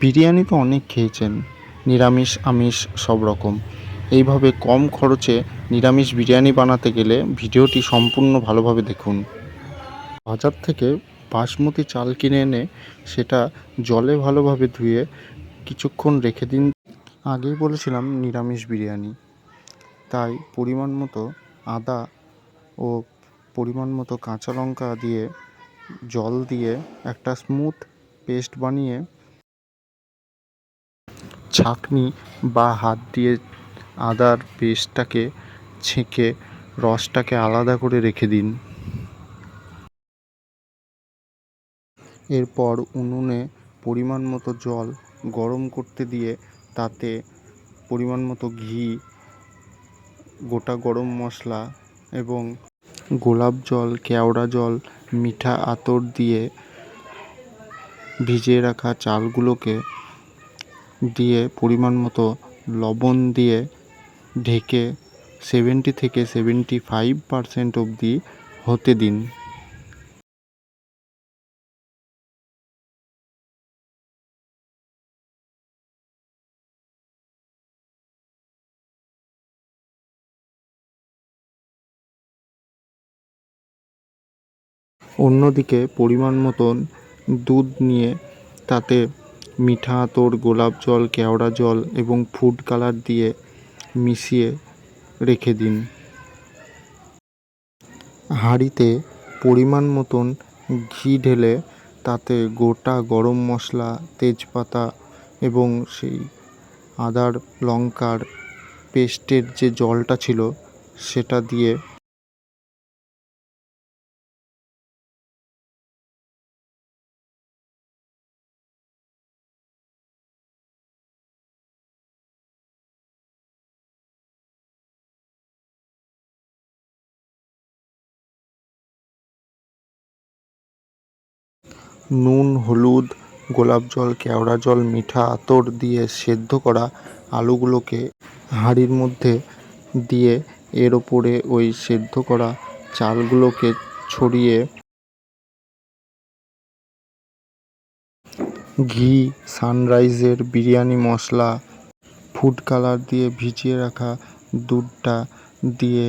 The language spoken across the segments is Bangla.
বিরিয়ানি তো অনেক খেয়েছেন, নিরামিষ আমিষ সব রকম। এইভাবে কম খরচে নিরামিষ বিরিয়ানি বানাতে গেলে ভিডিওটি সম্পূর্ণ ভালোভাবে দেখুন। বাজার থেকে বাসমতি চাল কিনে এনে সেটা জলে ভালোভাবে ধুয়ে কিছুক্ষণ রেখে দিন। আগেই বলেছিলাম নিরামিষ বিরিয়ানি, তাই পরিমাণ মতো আদা ও পরিমাণ মতো কাঁচা লঙ্কা দিয়ে জল দিয়ে একটা স্মুথ পেস্ট বানিয়ে ছাঁকনি বা হাত দিয়ে আদার পেস্টটাকে ছেঁকে রসটাকে আলাদা করে রেখে দিন। এরপর উনুনে পরিমাণ মতো জল গরম করতে দিয়ে তাতে পরিমাণ মতো ঘি, গোটা গরম মশলা এবং গোলাপ জল, কেওড়া জল, মিঠা আতর দিয়ে ভিজিয়ে রাখা চালগুলোকে দিয়ে পরিমাণ মতো লবণ দিয়ে ঢেকে 70 থেকে 75% অবধি হতে দিন। অন্যদিকে পরিমাণ মতন দুধ নিয়ে তাতে মিঠা আতর, গোলাপ জল, কেওড়া জল এবং ফুড কালার দিয়ে মিশিয়ে রেখে দিন। হাঁড়িতে পরিমাণ মতন ঘি ঢেলে তাতে গোটা গরম মশলা, তেজপাতা এবং সেই আদার লঙ্কার পেস্টের যে জলটা ছিল সেটা দিয়ে নুন, হলুদ, গোলাপ জল, কেওড়া জল, মিঠা আতর দিয়ে সেদ্ধ করা আলুগুলোকে হাঁড়ির মধ্যে দিয়ে এর ওপরে ওই সেদ্ধ করা চালগুলোকে ছড়িয়ে ঘি, সানরাইজের বিরিয়ানি মশলা, ফুড কালার দিয়ে ভিজিয়ে রাখা দুধটা দিয়ে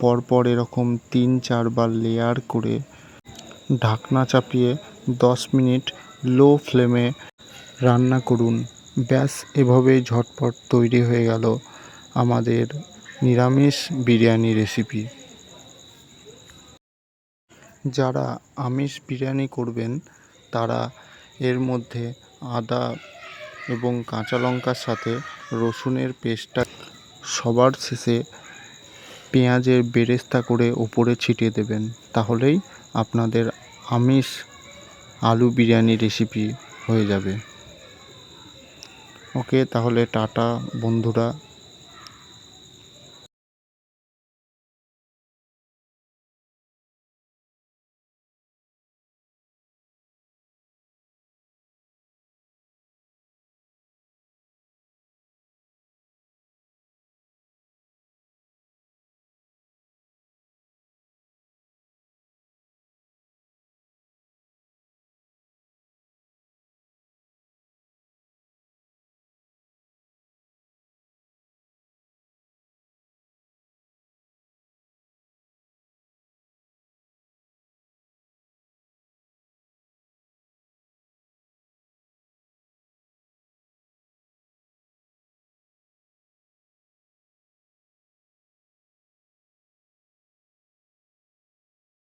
পরপর এরকম 3-4 বার লেয়ার করে ঢাকনা চাপিয়ে 10 মিনিট লো ফ্লেমে রান্না করুন। ব্যাস, এভাবেই ঝটপট তৈরি হয়ে গেল আমাদের নিরামিষ বিরিয়ানি রেসিপি। যারা আমিষ বিরিয়ানি করবেন তারা এর মধ্যে আদা এবং কাঁচা লঙ্কার সাথে রসুনের পেস্টটা সবার শেষে পেঁয়াজের বেরেস্তা করে ওপরে ছিটিয়ে দেবেন, তাহলেই আপনাদের আমিষ আলু বিরিয়ানি রেসিপি হয়ে যাবে। ওকে, তাহলে টাটা বন্ধুরা।